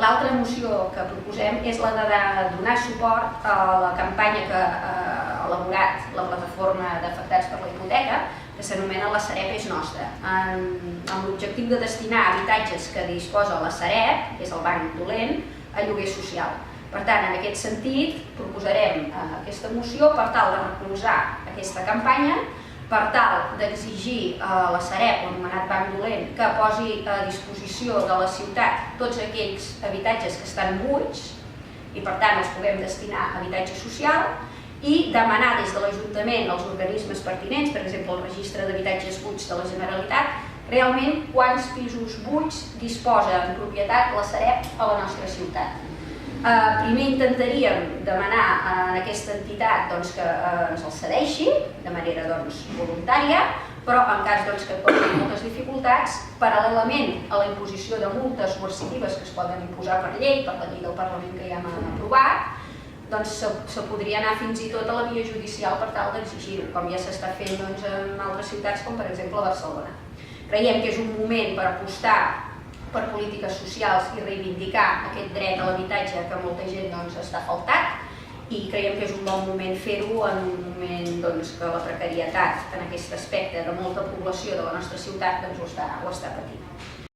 L'altra moció que proposem és la de donar suport a la campanya que ha elaborat la plataforma d'afectats per la hipoteca, que s'anomena La Sareb és nostra, amb l'objectiu de destinar habitatges que disposa la Sareb, que és el banc dolent, a lloguer social. Per tant, en aquest sentit, proposarem aquesta moció per tal de recolzar aquesta campanya, per tal d'exigir a la Sareb, l'anomenat banc dolent, que posi a disposició de la ciutat tots aquells habitatges que estan buits i per tant els puguem destinar a habitatge social, i demanar des de l'Ajuntament als organismes pertinents, per exemple el registre d'habitatges buits de la Generalitat, realment quants pisos buits disposa en propietat la Sareb a la nostra ciutat. Primer intentaríem demanar a aquesta entitat que ens el cedeixi de manera voluntària, però en cas que posin moltes dificultats, paral·lelament a la imposició de multes coercitives que es poden imposar per llei, per la llei del Parlament que ja hem aprovat, se podria anar fins i tot a la via judicial per tal d'exigir-ho, com ja s'està fent en altres ciutats com per exemple Barcelona. Creiem que és un moment per apostar per polítiques socials i reivindicar aquest dret a l'habitatge que molta gent està faltat i creiem que és un bon moment fer-ho en un moment que la precarietat en aquest aspecte de molta població de la nostra ciutat ho està patint.